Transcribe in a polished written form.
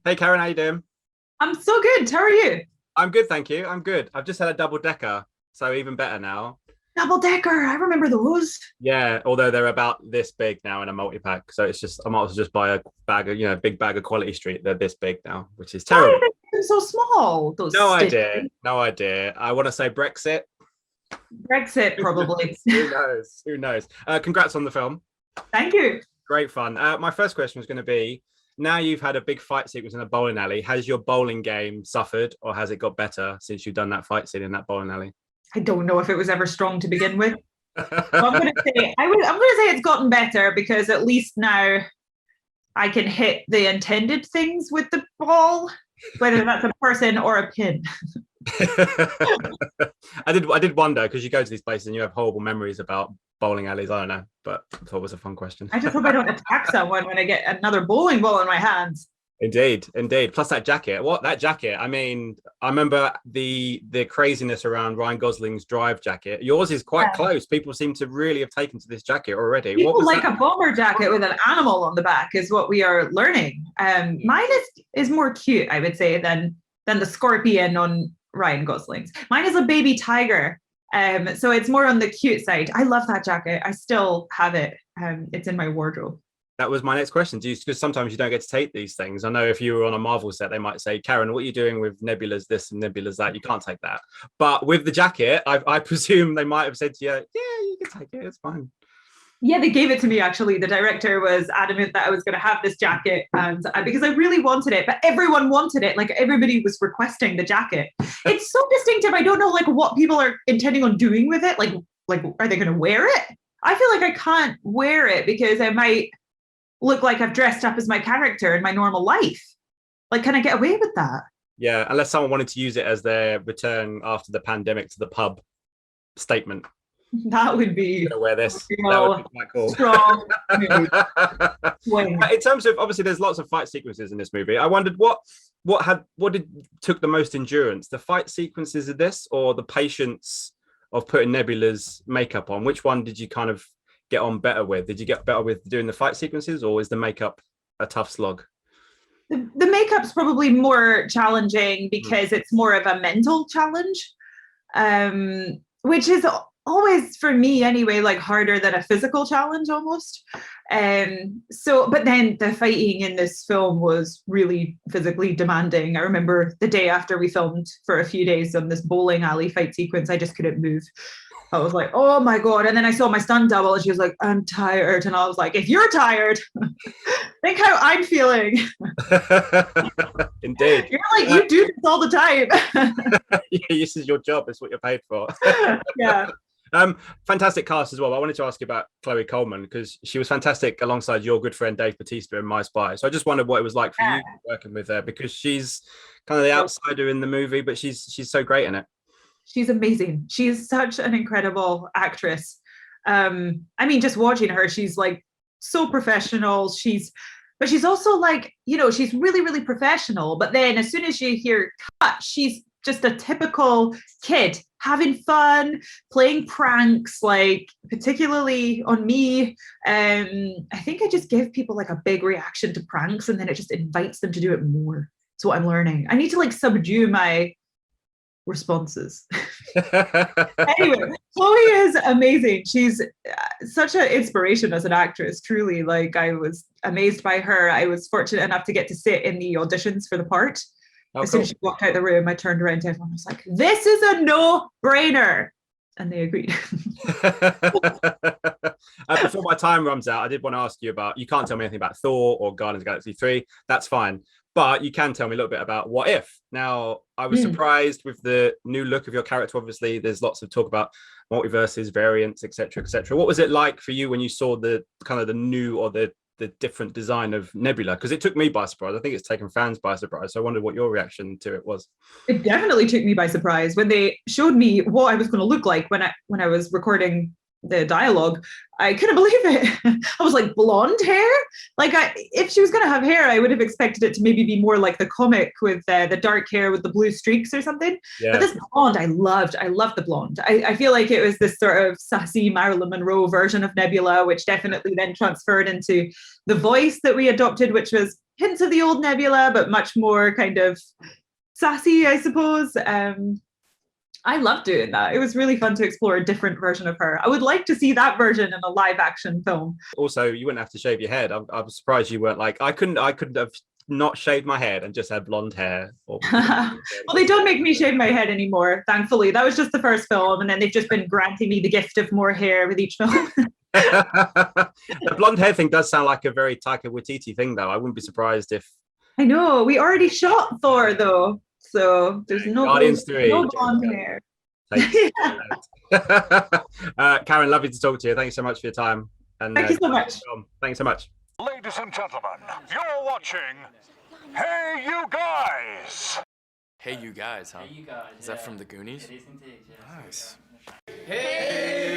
Hey Karen, how you doing? I'm so good. How are you? I'm good, thank you. I'm good. I've just had a double decker, so even better now. Double decker. I remember those. Yeah, although they're about this big now in a multi-pack, so it's just I might as well just buy a bag of big bag of Quality Street. They're this big now, which is Why are terrible. they so small? Those No stick idea, no idea. I want to say Brexit. Brexit, probably. Who knows? Who knows? Congrats on the film. Thank you. Great fun. My first question was going to be: now you've had a big fight sequence in a bowling alley. Has your bowling game suffered, or has it got better since you've done that fight scene in that bowling alley? I don't know if it was ever strong to begin with. So I'm gonna say it's gotten better because at least now I can hit the intended things with the ball, whether that's a person or a pin. I did wonder because you go to these places and you have horrible memories about bowling alleys. I don't know, but I thought it was a fun question. I just hope I don't attack someone when I get another bowling ball in my hands. Indeed, indeed. Plus that jacket. What that jacket? I mean, I remember the craziness around Ryan Gosling's Drive jacket. Yours is quite close. People seem to really have taken to this jacket already. What People was like that? a bomber jacket with an animal on the back is what we are learning. Mine is more cute, I would say, than the scorpion on Ryan Gosling's. Mine is a baby tiger. So it's more on the cute side. I love that jacket. I still have it. It's in my wardrobe. That was my next question. Do you, because sometimes you don't get to take these things. I know if you were on a Marvel set, they might say, Karen, what are you doing with Nebula's this and Nebula's that? You can't take that. But with the jacket, I presume they might have said to you, yeah, you can take it. It's fine. Yeah, they gave it to me actually. The director was adamant that I was going to have this jacket, and because I really wanted it, but everyone wanted it. Like everybody was requesting the jacket. It's so distinctive. I don't know like what people are intending on doing with it. Like are they going to wear it? I feel like I can't wear it because I might look like I've dressed up as my character in my normal life. Like, can I get away with that? Yeah, unless someone wanted to use it as their return after the pandemic to the pub statement. That would be I'm gonna wear this. That would be quite cool. Strong In terms of obviously, there's lots of fight sequences in this movie. I wondered what did took the most endurance, the fight sequences of this, or the patience of putting Nebula's makeup on? Which one did you kind of get on better with? Did you get better with doing the fight sequences, or is the makeup a tough slog? The makeup's probably more challenging because it's more of a mental challenge, which is always for me anyway, like harder than a physical challenge almost. But then the fighting in this film was really physically demanding. I remember the day after we filmed for a few days on this bowling alley fight sequence, I just couldn't move. I was like, oh my God. And then I saw my stunt double and she was like, I'm tired. And I was like, if you're tired, think how I'm feeling. Indeed. You're like, you do this all the time. Yeah, this is your job. It's what you're paid for. Yeah. Fantastic cast as well. I wanted to ask you about Chloe Coleman because she was fantastic alongside your good friend Dave Bautista in My Spy. So I just wondered what it was like for you working with her because she's kind of the outsider in the movie, but she's so great in it. She's amazing. She's such an incredible actress. I mean, just watching her, she's like so professional. But she's also like, she's really, really professional. But then as soon as you hear cut, she's just a typical kid having fun, playing pranks, like particularly on me. I think I just give people like a big reaction to pranks and then it just invites them to do it more. That's what I'm learning. I need to like subdue my responses. Anyway, Chloe is amazing. She's such an inspiration as an actress, truly. Like I was amazed by her. I was fortunate enough to get to sit in the auditions for the part. As soon as she walked out the room, I turned around to everyone. I was like, this is a no-brainer. And they agreed. Before my time runs out, I did want to ask you about, you can't tell me anything about Thor or Guardians of the Galaxy 3. That's fine. But you can tell me a little bit about What If. Now, I was surprised with the new look of your character. Obviously, there's lots of talk about multiverses, variants, etc., etc. What was it like for you when you saw the kind of the new or the different design of Nebula? Because it took me by surprise. I think it's taken fans by surprise. So I wondered what your reaction to it was. It definitely took me by surprise when they showed me what I was going to look like when I was recording the dialogue. I couldn't believe it. I was like, blonde hair? Like, if she was going to have hair, I would have expected it to maybe be more like the comic with the dark hair with the blue streaks or something. Yeah. But this blonde, I loved the blonde. I feel like it was this sort of sassy Marilyn Monroe version of Nebula, which definitely then transferred into the voice that we adopted, which was hints of the old Nebula, but much more kind of sassy, I suppose. I love doing that. It was really fun to explore a different version of her. I would like to see that version in a live action film. Also, you wouldn't have to shave your head. I'm surprised you weren't like, I couldn't have not shaved my head and just had blonde hair. Or well, they don't make me shave my head anymore, thankfully. That was just the first film, and then they've just been granting me the gift of more hair with each film. The blonde hair thing does sound like a very Taika Waititi thing, though. I wouldn't be surprised if... I know. We already shot Thor, though. So there's no Guardians 3. No blonde hair. Karen, lovely to talk to you. Thanks so much for your time. And thank you so much. Thanks so much. Ladies and gentlemen, you're watching Hey You Guys! Hey You Guys, huh? Hey, you guys. Is that from the Goonies? It is indeed, yes. Nice. Hey!